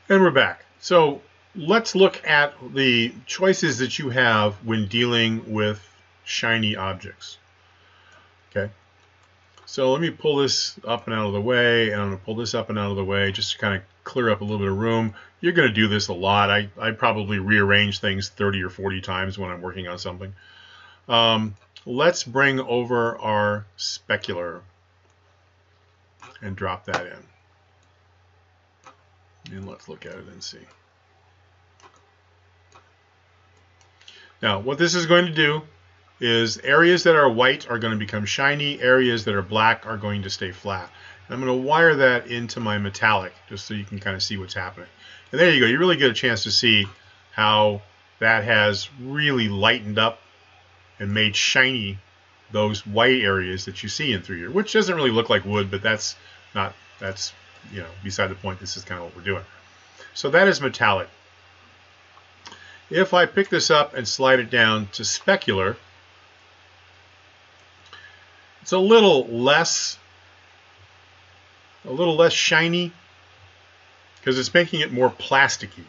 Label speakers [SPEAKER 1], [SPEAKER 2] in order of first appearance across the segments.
[SPEAKER 1] And we're back. So let's look at the choices that you have when dealing with shiny objects. Okay. So let me pull this up and out of the way, and I'm going to pull this up and out of the way just to kind of clear up a little bit of room. You're going to do this a lot. I probably rearrange things 30 or 40 times when I'm working on something. Let's bring over our specular and drop that in. And let's look at it and see. Now, what this is going to do is areas that are white are going to become shiny, areas that are black are going to stay flat. And I'm going to wire that into my metallic just so you can kind of see what's happening. And there you go. You really get a chance to see how that has really lightened up and made shiny those white areas that you see in through here, which doesn't really look like wood, but that's beside the point. This is kind of what we're doing. So that is metallic. If I pick this up and slide it down to specular, it's a little less shiny because it's making it more plasticky.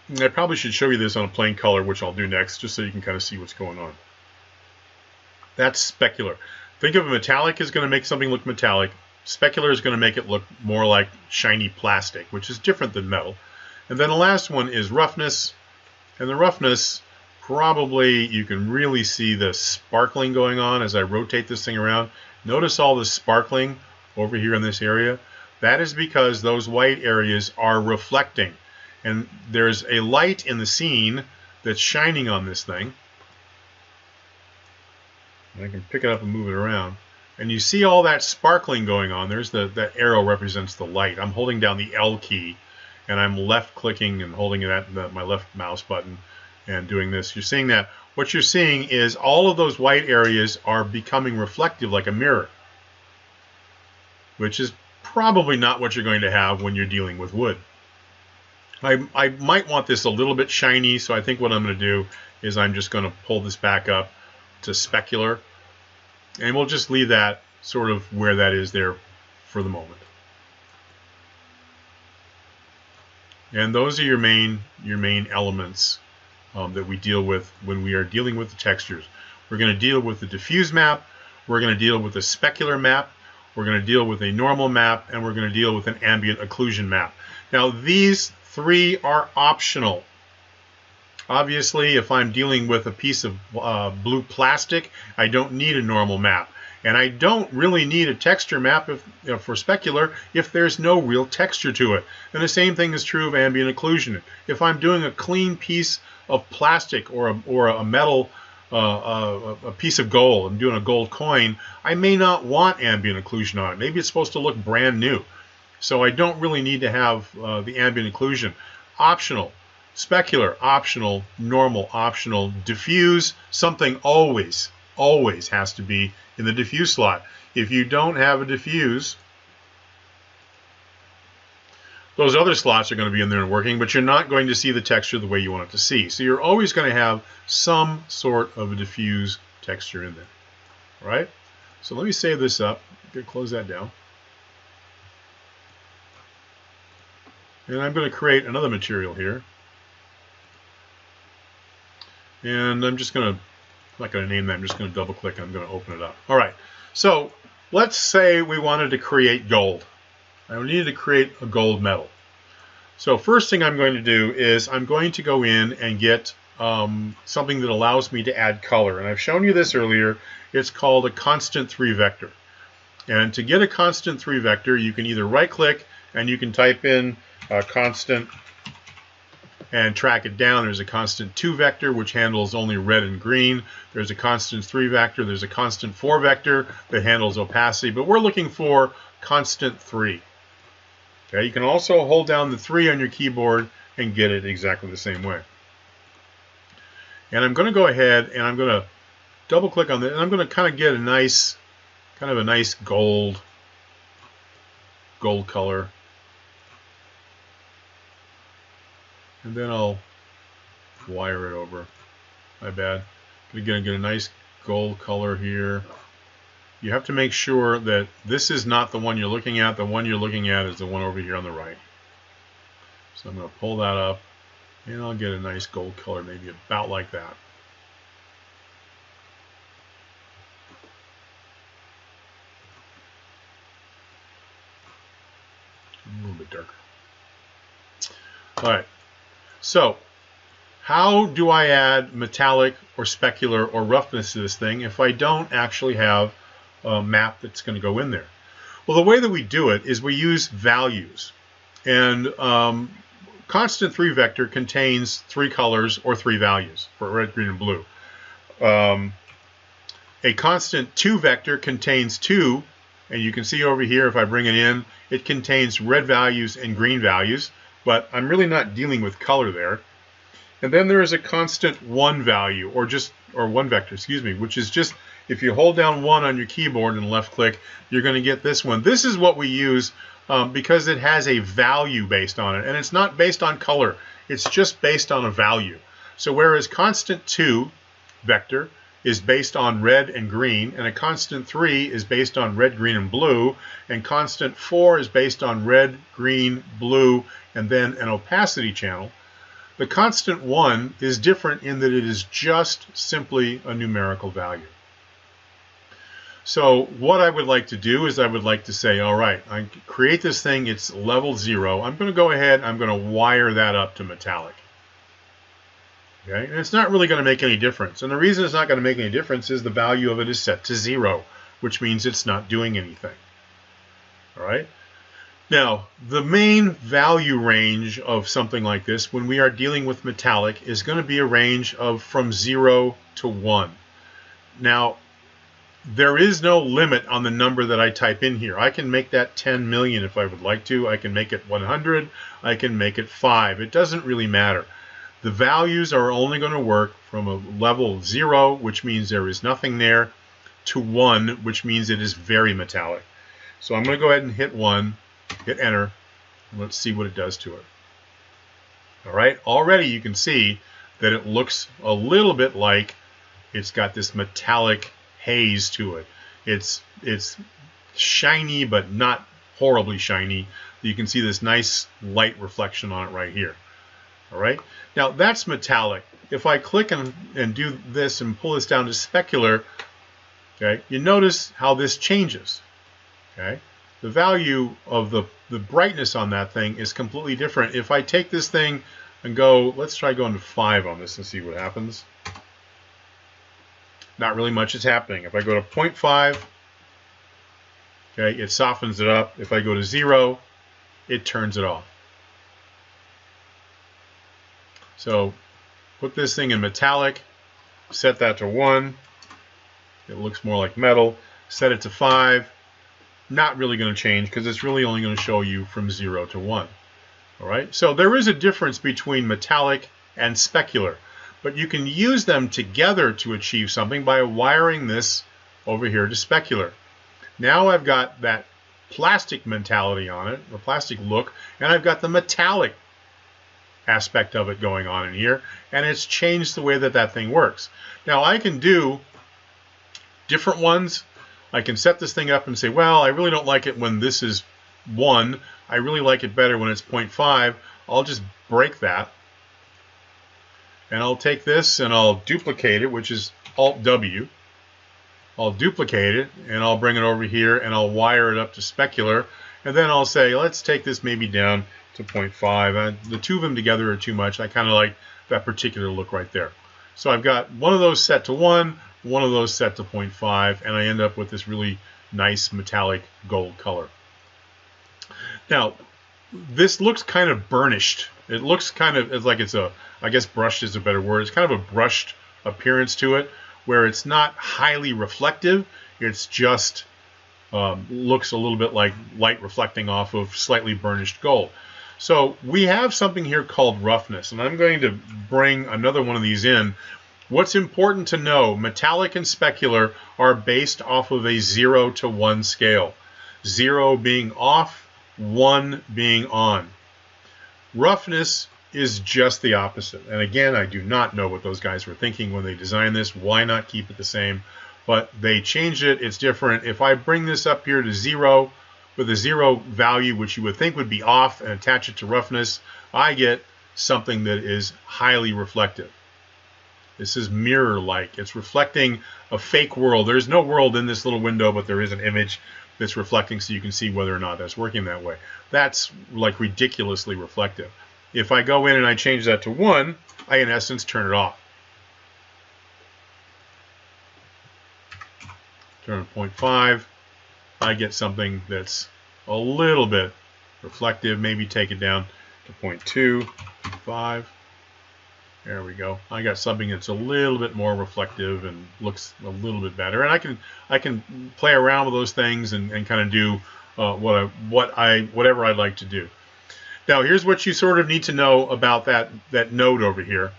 [SPEAKER 1] And I probably should show you this on a plain color, which I'll do next, just so you can kind of see what's going on. That's specular. Think of a metallic is going to make something look metallic. Specular is going to make it look more like shiny plastic, which is different than metal. And then the last one is roughness. And the roughness, probably you can really see the sparkling going on as I rotate this thing around. Notice all the sparkling over here in this area. That is because those white areas are reflecting. And there's a light in the scene that's shining on this thing. And I can pick it up and move it around. And you see all that sparkling going on. There's that arrow represents the light. I'm holding down the L key, and I'm left clicking and holding my left mouse button and doing this. You're seeing that. What you're seeing is all of those white areas are becoming reflective like a mirror, which is probably not what you're going to have when you're dealing with wood. I might want this a little bit shiny, so I think what I'm going to do is I'm just going to pull this back up to specular, and we'll just leave that sort of where that is there for the moment. And those are your main elements that we deal with when we are dealing with the textures. We're going to deal with the diffuse map, we're going to deal with a specular map, we're going to deal with a normal map, and we're going to deal with an ambient occlusion map. Now these three are optional. Obviously, if I'm dealing with a piece of blue plastic, I don't need a normal map. And I don't really need a texture map for specular if there's no real texture to it. And the same thing is true of ambient occlusion. If I'm doing a clean piece of plastic or a metal, a piece of gold, I'm doing a gold coin, I may not want ambient occlusion on it. Maybe it's supposed to look brand new. So I don't really need to have the ambient occlusion. Optional. Specular, optional. Normal, optional. Diffuse, something always has to be in the diffuse slot. If you don't have a diffuse, those other slots are going to be in there and working, but you're not going to see the texture the way you want it to see. So you're always going to have some sort of a diffuse texture in there. All right? So let me save this up. I'm going to close that down. And I'm going to create another material here. And I'm just going to, I'm not going to name that, I'm just going to double click and I'm going to open it up. All right, so let's say we wanted to create gold. I needed to create a gold metal. So first thing I'm going to do is I'm going to go in and get something that allows me to add color. And I've shown you this earlier. It's called a constant 3 vector. And to get a constant 3 vector, you can either right click and you can type in constant and track it down. There's a constant 2 vector which handles only red and green. There's a constant 3 vector. There's a constant 4 vector that handles opacity, but we're looking for constant 3. Okay, you can also hold down the 3 on your keyboard and get it exactly the same way. And I'm going to go ahead and I'm going to double click on it, and I'm going to kind of get a nice gold color. And then I'll wire it over. My bad. Again, get a nice gold color here. You have to make sure that this is not the one you're looking at. The one you're looking at is the one over here on the right. So I'm going to pull that up, and I'll get a nice gold color, maybe about like that. A little bit darker. All right. So how do I add metallic or specular or roughness to this thing if I don't actually have a map that's going to go in there? Well, the way that we do it is we use values. And constant 3 vector contains 3 colors or 3 values for red, green, and blue. A constant 2 vector contains 2, and you can see over here if I bring it in, it contains red values and green values, but I'm really not dealing with color there. And then there is a constant 1 value, or 1 vector, excuse me, which is just, if you hold down 1 on your keyboard and left click, you're going to get this one. This is what we use because it has a value based on it, and it's not based on color. It's just based on a value. So whereas constant 2 vector is based on red and green, and a constant 3 is based on red, green, and blue, and constant 4 is based on red, green, blue, and then an opacity channel, the constant 1 is different in that it is just simply a numerical value. So what I would like to do is I would like to say, all right, I create this thing, it's level 0. I'm going to go ahead, I'm going to wire that up to metallic. Okay, and it's not really going to make any difference. And the reason it's not going to make any difference is the value of it is set to 0, which means it's not doing anything. All right. Now, the main value range of something like this when we are dealing with metallic is going to be a range of from 0 to 1. Now, there is no limit on the number that I type in here. I can make that 10 million if I would like to. I can make it 100. I can make it 5. It doesn't really matter. The values are only going to work from a level 0, which means there is nothing there, to 1, which means it is very metallic. So I'm going to go ahead and hit 1. Hit enter, and let's see what it does to it. All right, already you can see that it looks a little bit like it's got this metallic haze to it. It's shiny, but not horribly shiny. You can see this nice light reflection on it right here. All right, now that's metallic. If I click and do this and pull this down to specular, okay, you notice how this changes. Okay. The value of the brightness on that thing is completely different. If I take this thing and go, let's try going to 5 on this and see what happens. Not really much is happening. If I go to 0.5, okay, it softens it up. If I go to 0, it turns it off. So put this thing in metallic, set that to 1. It looks more like metal. Set it to 5. Not really going to change because it's really only going to show you from 0 to 1. All right, so there is a difference between metallic and specular, but you can use them together to achieve something by wiring this over here to specular. Now I've got that plastic mentality on it, the plastic look, and I've got the metallic aspect of it going on in here, and it's changed the way that that thing works. Now I can do different ones. I can set this thing up and say, well, I really don't like it when this is 1. I really like it better when it's 0.5. I'll just break that. And I'll take this and I'll duplicate it, which is Alt-W. I'll duplicate it and I'll bring it over here and I'll wire it up to specular. And then I'll say, let's take this maybe down to 0.5. The two of them together are too much. I kind of like that particular look right there. So I've got one of those set to 1. One of those set to 0.5, and I end up with this really nice metallic gold color. Now, this looks kind of burnished. It looks kind of like it's a, I guess brushed is a better word. It's kind of a brushed appearance to it, where it's not highly reflective. It's just looks a little bit like light reflecting off of slightly burnished gold. So we have something here called roughness, and I'm going to bring another one of these in. What's important to know, metallic and specular are based off of a 0 to 1 scale. 0 being off, 1 being on. Roughness is just the opposite. And again, I do not know what those guys were thinking when they designed this. Why not keep it the same? But they changed it. It's different. If I bring this up here to 0, with a 0 value, which you would think would be off, and attach it to roughness, I get something that is highly reflective. This is mirror-like. It's reflecting a fake world. There's no world in this little window, but there is an image that's reflecting, so you can see whether or not that's working that way. That's like ridiculously reflective. If I go in and I change that to 1, I in essence turn it off. Turn it to 0.5, I get something that's a little bit reflective. Maybe take it down to 0.2, 5. There we go. I got something that's a little bit more reflective and looks a little bit better. And I can play around with those things and kind of do whatever I'd like to do. Now, here's what you sort of need to know about that node over here.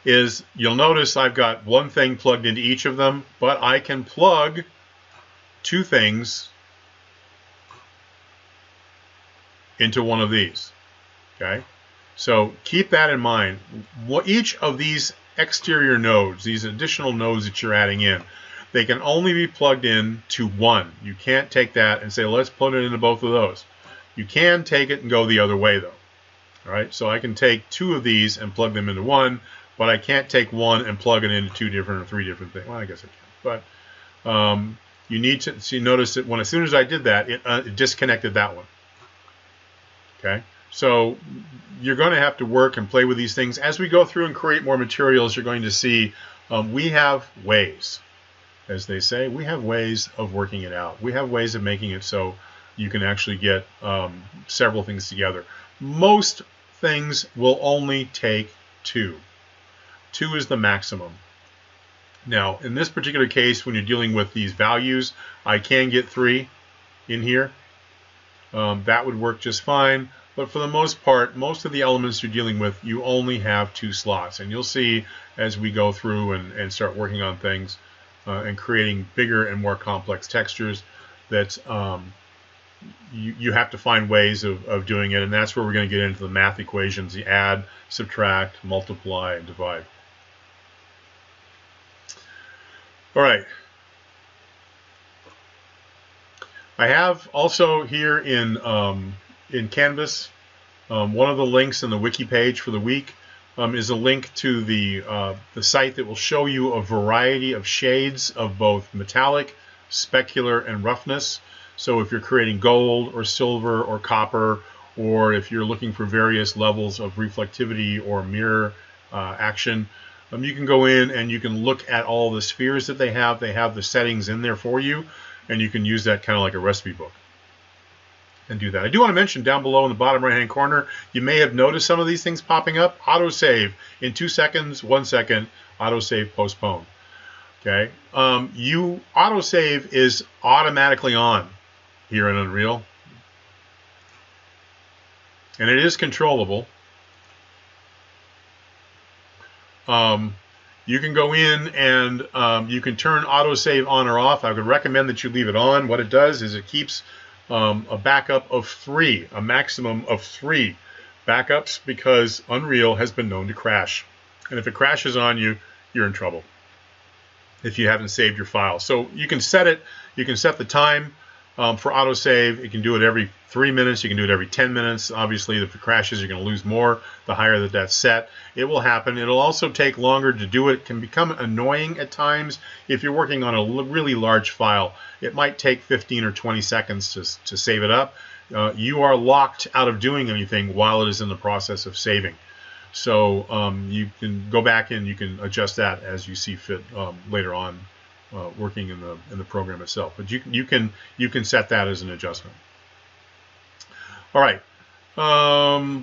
[SPEAKER 1] Is you'll notice I've got one thing plugged into each of them, but I can plug 2 things into one of these. Okay? So keep that in mind. Each of these exterior nodes, these additional nodes that you're adding in, they can only be plugged in to one. You can't take that and say, let's put it into both of those. You can take it and go the other way, though. All right, so I can take 2 of these and plug them into one, but I can't take one and plug it into 2 different or 3 different things. Well, I guess I can. But you need to see. Notice that as soon as I did that, it disconnected that one. Okay. So you're going to have to work and play with these things. As we go through and create more materials, you're going to see we have ways, as they say, we have ways of working it out. We have ways of making it so you can actually get several things together. Most things will only take 2. 2 is the maximum. Now, in this particular case, when you're dealing with these values, I can get 3 in here. That would work just fine. But for the most part, most of the elements you're dealing with, you only have 2 slots. And you'll see as we go through and start working on things and creating bigger and more complex textures that you have to find ways of doing it. And that's where we're going to get into the math equations, the add, subtract, multiply, and divide. All right. I have also here in Canvas, one of the links in the wiki page for the week is a link to the site that will show you a variety of shades of both metallic, specular, and roughness. So if you're creating gold or silver or copper, or if you're looking for various levels of reflectivity or mirror action, you can go in and you can look at all the spheres that they have. They have the settings in there for you, and you can use that kind of like a recipe book and do that. I do want to mention down below in the bottom right-hand corner, you may have noticed some of these things popping up. Autosave in 2 seconds, 1 second, autosave postpone. Okay, autosave is automatically on here in Unreal, and it is controllable. You can go in and you can turn autosave on or off. I would recommend that you leave it on. What it does is it keeps a backup of 3, a maximum of 3 backups, because Unreal has been known to crash. And if it crashes on you, you're in trouble if you haven't saved your file. So you can set it, you can set the time for autosave. You can do it every 3 minutes, you can do it every 10 minutes. Obviously, if it crashes, you're going to lose more the higher that that's set. It will happen. It'll also take longer to do it. It can become annoying at times if you're working on a really large file. It might take 15 or 20 seconds to save it up. You are locked out of doing anything while it is in the process of saving. So you can go back and you can adjust that as you see fit later on, working in the program itself. But you can set that as an adjustment. All right,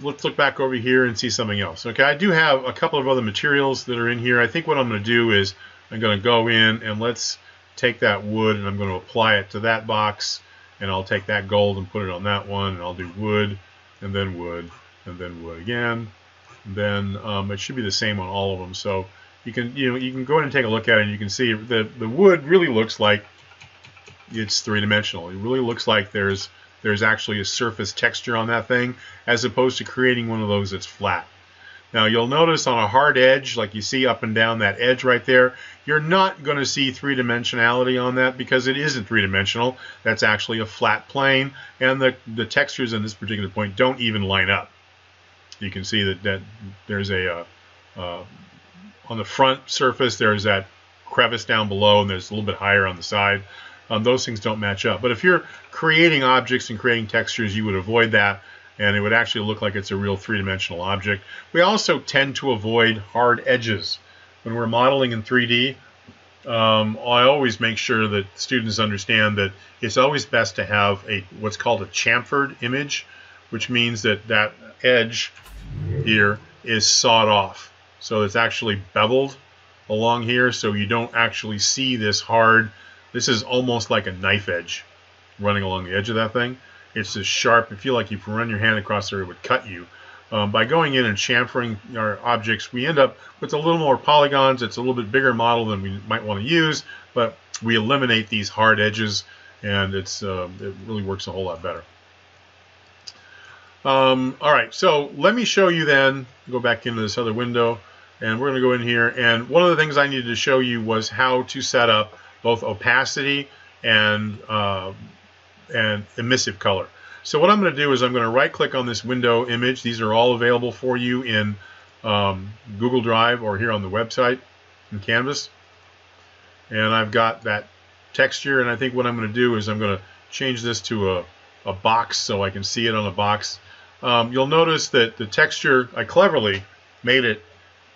[SPEAKER 1] let's look back over here and see something else. Okay, I do have a couple of other materials that are in here. I think what I'm going to do is I'm going to go in and let's take that wood and I'm going to apply it to that box, and I'll take that gold and put it on that one, and I'll do wood and then wood and then wood again. And then it should be the same on all of them. So you can go in and take a look at it, and you can see the wood really looks like it's 3-dimensional. It really looks like there's actually a surface texture on that thing, as opposed to creating one of those that's flat. Now you'll notice on a hard edge, like you see up and down that edge right there, you're not going to see three-dimensionality on that because it isn't three-dimensional. That's actually a flat plane, and the textures in this particular point don't even line up. You can see that there's a on the front surface there's that crevice down below, and there's a little bit higher on the side. Those things don't match up. But if you're creating objects and creating textures, you would avoid that, and it would actually look like it's a real three-dimensional object. We also tend to avoid hard edges. When we're modeling in 3D, I always make sure that students understand that it's always best to have what's called a chamfered image, which means that that edge here is sawed off. So it's actually beveled along here, so you don't actually see this hard. This is almost like a knife edge running along the edge of that thing. It's as sharp. You feel like if you run your hand across there, it would cut you. By going in and chamfering our objects, we end up with a little more polygons. It's a little bit bigger model than we might want to use, but we eliminate these hard edges, and it really works a whole lot better. All right, so let me show you then, go back into this other window, and we're going to go in here. And one of the things I needed to show you was how to set up both opacity and emissive color. So what I'm going to do is I'm going to right-click on this window image. These are all available for you in Google Drive or here on the website in Canvas. And I've got that texture, and I think what I'm going to do is I'm going to change this to a box so I can see it on a box. You'll notice that the texture, I cleverly made it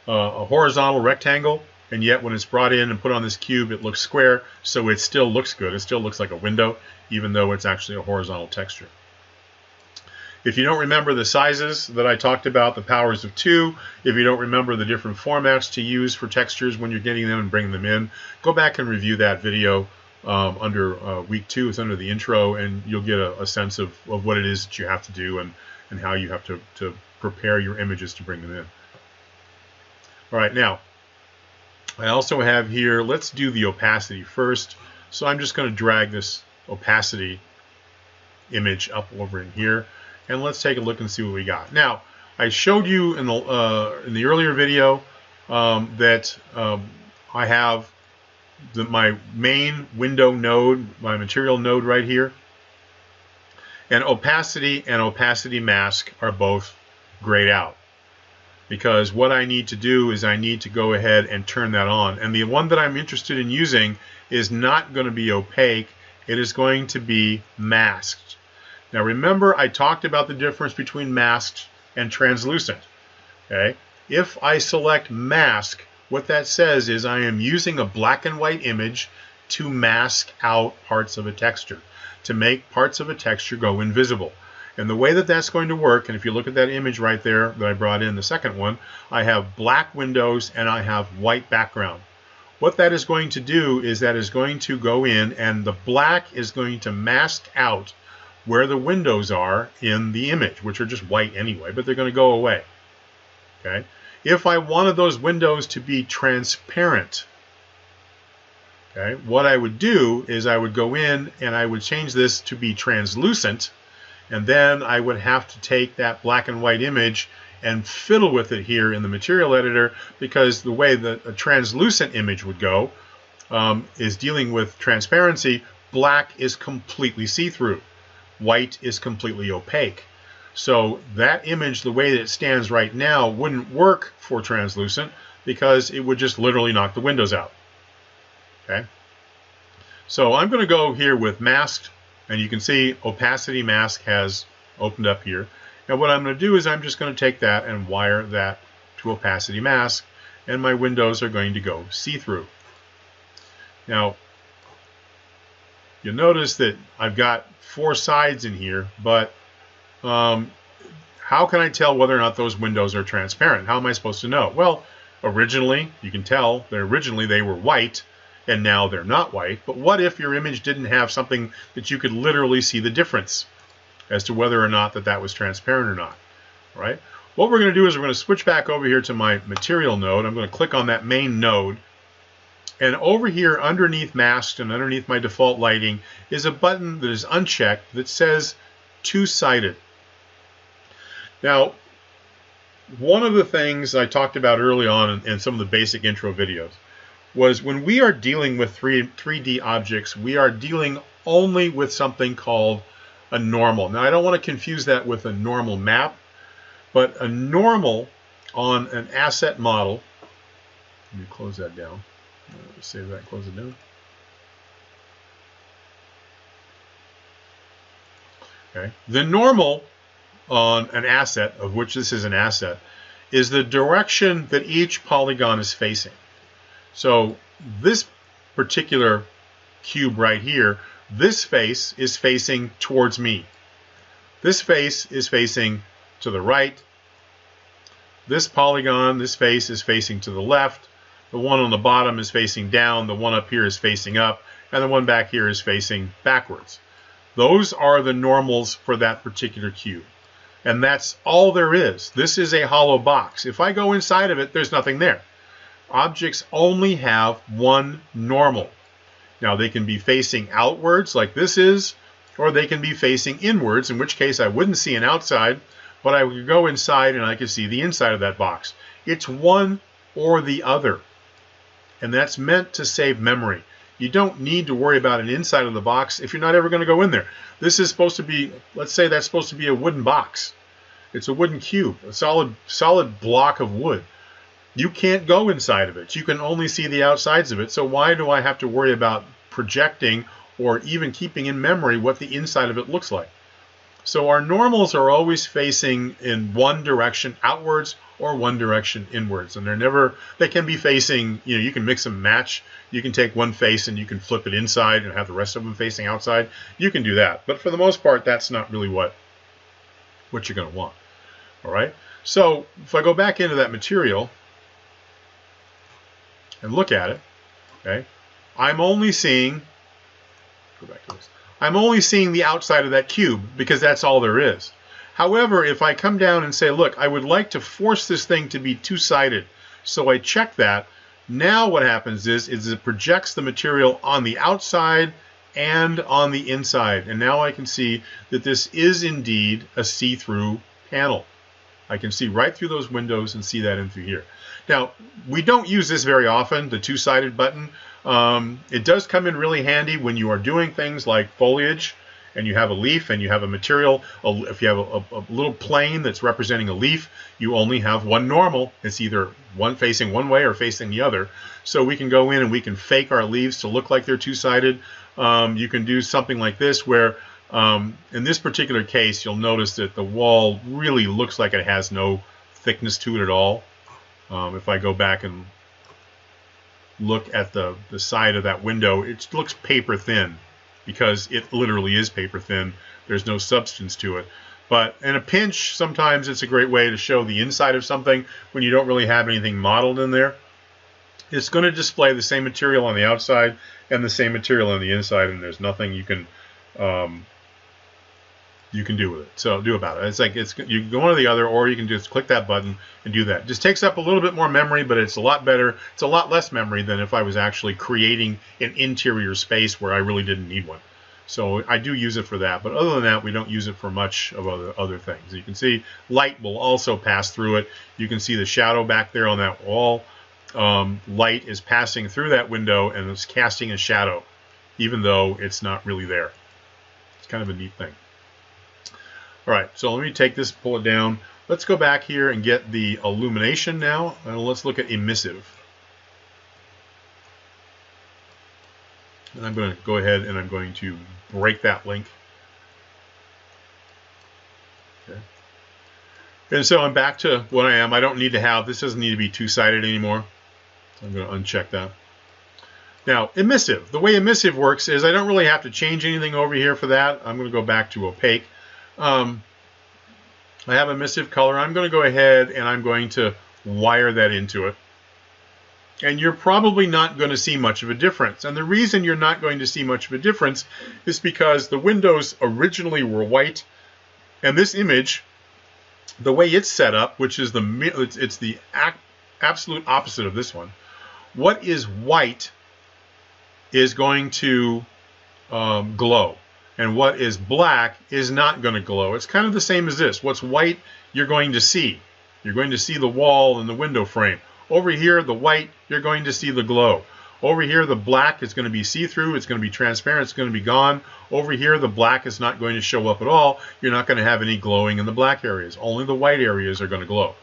[SPEAKER 1] a horizontal rectangle, and yet when it's brought in and put on this cube, it looks square, so it still looks good. It still looks like a window, even though it's actually a horizontal texture. If you don't remember the sizes that I talked about, the powers of 2, if you don't remember the different formats to use for textures when you're getting them and bringing them in, go back and review that video under week 2. It's under the intro, and you'll get a sense of what it is that you have to do and how you have to prepare your images to bring them in. All right, now, I also have here, let's do the opacity first. So I'm just going to drag this opacity image up over in here, and let's take a look and see what we got. Now, I showed you in the earlier video that I have my main window node, my material node right here, and opacity mask are both grayed out. Because what I need to do is I need to go ahead and turn that on. And the one that I'm interested in using is not going to be opaque. It is going to be masked. Now remember, I talked about the difference between masked and translucent. Okay? If I select mask, what that says is I am using a black and white image to mask out parts of a texture, to make parts of a texture go invisible. And the way that that's going to work, and if you look at that image right there that I brought in, the second one, I have black windows and I have white background. What that is going to do is that is going to go in, and the black is going to mask out where the windows are in the image, which are just white anyway, but they're going to go away. Okay? If I wanted those windows to be transparent, okay, what I would do is I would go in and I would change this to be translucent, and then I would have to take that black and white image and fiddle with it here in the material editor, because the way that a translucent image would go is dealing with transparency. Black is completely see-through. White is completely opaque. So that image, the way that it stands right now, wouldn't work for translucent because it would just literally knock the windows out. Okay? So I'm going to go here with masked, and you can see opacity mask has opened up here. And what I'm going to do is I'm just going to take that and wire that to opacity mask, and my windows are going to go see-through. Now, you'll notice that I've got 4 sides in here, but how can I tell whether or not those windows are transparent? How am I supposed to know? Well, originally, you can tell that originally they were white, and now they're not white. But what if your image didn't have something that you could literally see the difference as to whether or not that was transparent or not? All right? What we're going to do is we're going to switch back over here to my material node. I'm going to click on that main node. And over here underneath masked and underneath my default lighting is a button that is unchecked that says TwoSided. Now, one of the things I talked about early on in some of the basic intro videos was when we are dealing with 3D objects, we are dealing only with something called a normal. Now, I don't want to confuse that with a normal map, but a normal on an asset model, let me close that down, save that, close it down. Okay. The normal on an asset, of which this is an asset, is the direction that each polygon is facing. So this particular cube right here, this face is facing towards me. This face is facing to the right. This polygon, this face is facing to the left. The one on the bottom is facing down. The one up here is facing up. And the one back here is facing backwards. Those are the normals for that particular cube. And that's all there is. This is a hollow box. If I go inside of it, there's nothing there. Objects only have one normal. Now, they can be facing outwards like this is, or they can be facing inwards, in which case I wouldn't see an outside, but I would go inside and I could see the inside of that box. It's one or the other. And that's meant to save memory. You don't need to worry about an inside of the box if you're not ever going to go in there. This is supposed to be, let's say that's supposed to be a wooden box. It's a wooden cube, a solid block of wood. You can't go inside of it. You can only see the outsides of it. So why do I have to worry about projecting or even keeping in memory what the inside of it looks like? So our normals are always facing in one direction outwards or one direction inwards. And they can be facing, you can mix and match. You can take one face and you can flip it inside and have the rest of them facing outside. You can do that. But for the most part, that's not really what you're going to want. All right. So if I go back into that material and look at it, okay, I'm only seeing, go back to this. I'm only seeing the outside of that cube because that's all there is. However, if I come down and say, look, I would like to force this thing to be two-sided, so I check that, now what happens is it projects the material on the outside and on the inside. And now I can see that this is indeed a see-through panel. I can see right through those windows and see that in through here. Now, we don't use this very often, the two-sided button. It does come in really handy when you are doing things like foliage and you have a leaf and you have a material. If you have a little plane that's representing a leaf, you only have one normal. It's either one facing one way or facing the other. So we can go in and we can fake our leaves to look like they're two-sided. You can do something like this where in this particular case, you'll notice that the wall really looks like it has no thickness to it at all. If I go back and look at the side of that window, it looks paper thin because it literally is paper thin. There's no substance to it. But in a pinch, sometimes it's a great way to show the inside of something when you don't really have anything modeled in there. It's going to display the same material on the outside and the same material on the inside, and there's nothing you can do with it. So do about it. It's like you can go one or the other, or you can just click that button and do that. It just takes up a little bit more memory, but it's a lot better. It's a lot less memory than if I was actually creating an interior space where I really didn't need one. So I do use it for that, but other than that, we don't use it for much of other things. You can see light will also pass through it. You can see the shadow back there on that wall. Light is passing through that window and it's casting a shadow, even though it's not really there. It's kind of a neat thing. All right, so let me take this, pull it down. Let's go back here and get the illumination now, and let's look at emissive. And I'm going to go ahead and I'm going to break that link. Okay. And so I'm back to what I am. I don't need to have, this doesn't need to be two-sided anymore. So I'm going to uncheck that. Now, emissive. The way emissive works is I don't really have to change anything over here for that. I'm going to go back to opaque. I have emissive color. I'm going to go ahead and I'm going to wire that into it. And you're probably not going to see much of a difference. And the reason you're not going to see much of a difference is because the windows originally were white. And this image, the way it's set up, which is it's the absolute opposite of this one. What is white is going to glow. And what is black is not going to glow. It's kind of the same as this. What's white, you're going to see. You're going to see the wall and the window frame. Over here, the white, you're going to see the glow. Over here, the black is going to be see-through. It's going to be transparent. It's going to be gone. Over here, the black is not going to show up at all. You're not going to have any glowing in the black areas. Only the white areas are going to glow.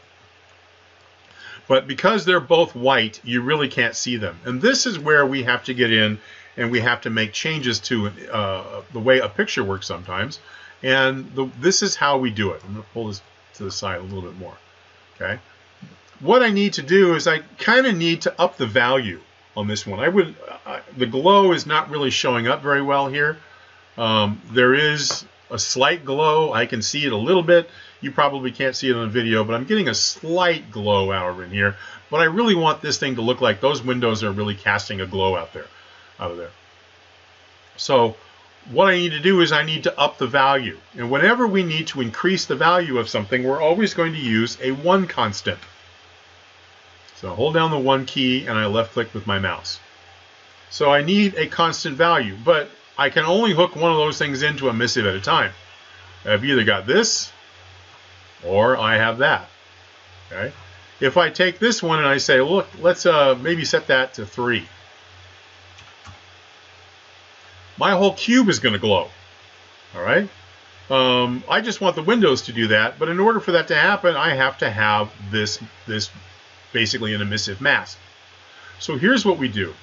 [SPEAKER 1] But because they're both white, you really can't see them. And this is where we have to get in and we have to make changes to the way a picture works sometimes. And this is how we do it. I'm going to pull this to the side a little bit more. Okay. What I need to do is I kind of need to up the value on this one. The glow is not really showing up very well here. There is a slight glow. I can see it a little bit. You probably can't see it on the video, but I'm getting a slight glow out in here. But I really want this thing to look like those windows are really casting a glow out of there. So what I need to do is I need to up the value. And whenever we need to increase the value of something, we're always going to use a 1 constant. So hold down the 1 key and I left click with my mouse. So I need a constant value, but I can only hook one of those things into Emissive at a time. I've either got this or I have that. Okay. If I take this one and I say, look, let's maybe set that to 3. My whole cube is going to glow. All right. I just want the windows to do that, but in order for that to happen, I have to have this basically an emissive mask. So here's what we do.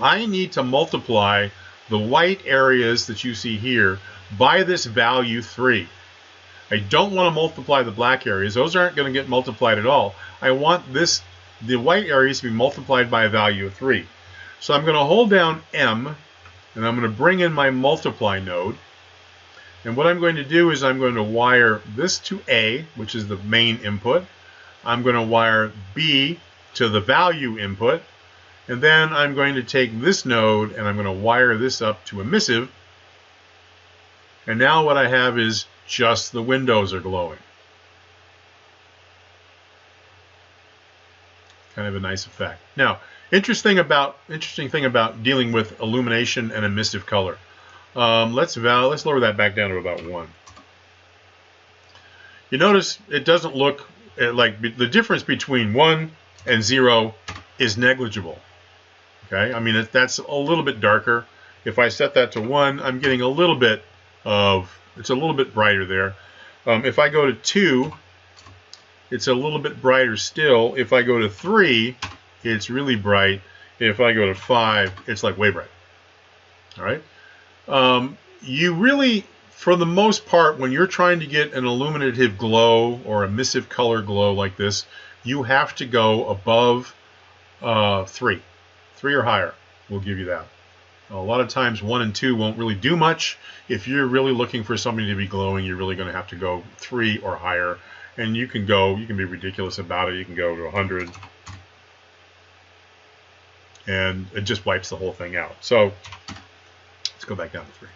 [SPEAKER 1] I need to multiply the white areas that you see here by this value 3. I don't want to multiply the black areas. Those aren't going to get multiplied at all. I want the white areas to be multiplied by a value of 3. So I'm going to hold down M, and I'm going to bring in my multiply node. And what I'm going to do is I'm going to wire this to A, which is the main input. I'm going to wire B to the value input. And then I'm going to take this node and I'm going to wire this up to Emissive. And now what I have is just the windows are glowing. Kind of a nice effect. Now, interesting thing about dealing with illumination and emissive color. Let's lower that back down to about 1. You notice it doesn't look like the difference between 1 and 0 is negligible. Okay, I mean that's a little bit darker. If I set that to 1, I'm getting a little bit of, it's a little bit brighter there. If I go to 2, it's a little bit brighter still. If I go to 3, it's really bright. If I go to 5, it's like way bright. All right. You really, for the most part, when you're trying to get an illuminative glow or emissive color glow like this, you have to go above 3. 3 or higher will give you that. A lot of times 1 and 2 won't really do much. If you're really looking for something to be glowing, you're really going to have to go 3 or higher. And you can be ridiculous about it. You can go to 100. And it just wipes the whole thing out. So let's go back down to 3.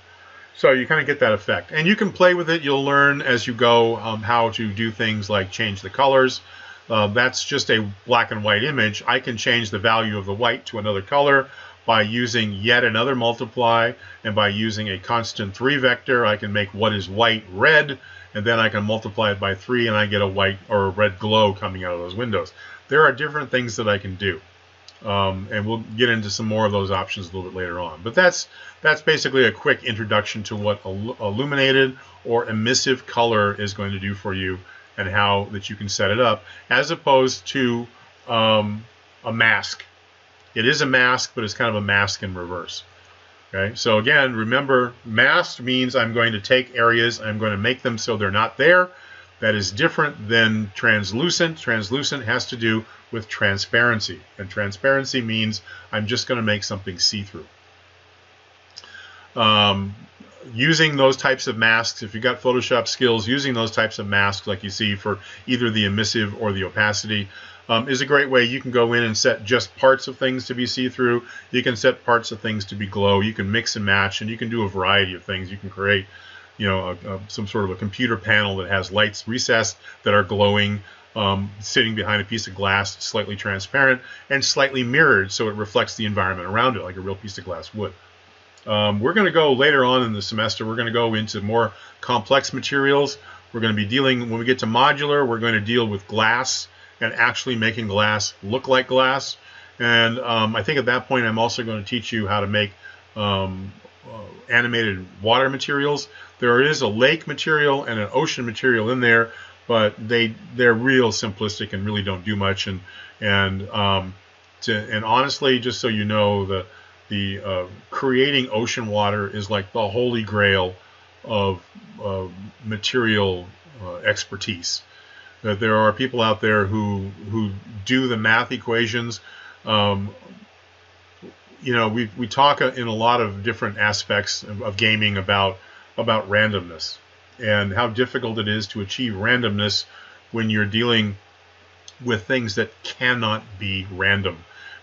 [SPEAKER 1] So you kind of get that effect. And you can play with it. You'll learn as you go how to do things like change the colors. That's just a black and white image. I can change the value of the white to another color by using yet another multiply, and by using a constant 3 vector, I can make what is white red, and then I can multiply it by 3, and I get a white or a red glow coming out of those windows. There are different things that I can do, and we'll get into some more of those options a little bit later on. But that's basically a quick introduction to what illuminated or emissive color is going to do for you, and how that you can set it up, as opposed to a mask. It is a mask, but it's kind of a mask in reverse. Okay, so again, remember, masked means I'm going to take areas, I'm going to make them so they're not there. That is different than translucent. Translucent has to do with transparency, and transparency means I'm just going to make something see-through. Using those types of masks, if you've got Photoshop skills, using those types of masks like you see for either the emissive or the opacity is a great way. You can go in and set just parts of things to be see-through. You can set parts of things to be glow. You can mix and match, and you can do a variety of things. You can create, some sort of a computer panel that has lights recessed that are glowing, sitting behind a piece of glass, slightly transparent, and slightly mirrored so it reflects the environment around it like a real piece of glass would. We're going to go later on in the semester, we're going to go into more complex materials We're going to be dealing, when we get to modular, we're going to deal with glass and actually making glass look like glass. And I think at that point I'm also going to teach you how to make animated water materials. There is a lake material and an ocean material in there, but they're real simplistic and really don't do much. And honestly, just so you know, the creating ocean water is like the holy grail of material expertise. That there are people out there who do the math equations. You know, we talk in a lot of different aspects of gaming about randomness and how difficult it is to achieve randomness when you're dealing with things that cannot be random.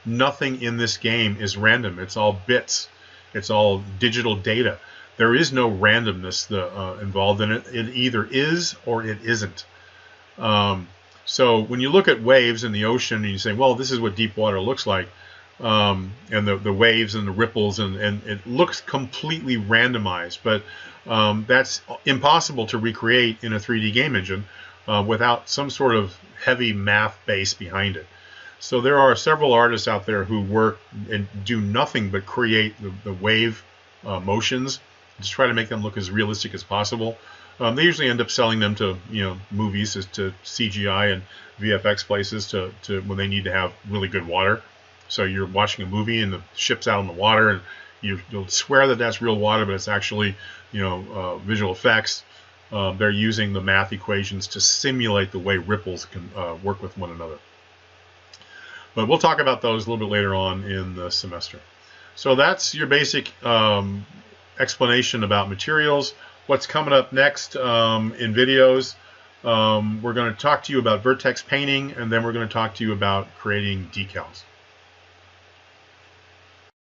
[SPEAKER 1] Nothing in this game is random. It's all bits. It's all digital data. There is no randomness involved in it. It either is or it isn't. So when you look at waves in the ocean and you say, well, this is what deep water looks like, and the waves and the ripples, and it looks completely randomized, but that's impossible to recreate in a 3D game engine without some sort of heavy math base behind it. So there are several artists out there who work and do nothing but create the wave motions, just try to make them look as realistic as possible. They usually end up selling them to movies, to CGI and VFX places to when they need to have really good water. So you're watching a movie and the ship's out on the water, and you'll swear that that's real water, but it's actually visual effects. They're using the math equations to simulate the way ripples can work with one another. But we'll talk about those a little bit later on in the semester. So that's your basic explanation about materials. What's coming up next in videos, we're going to talk to you about vertex painting, and then we're going to talk to you about creating decals.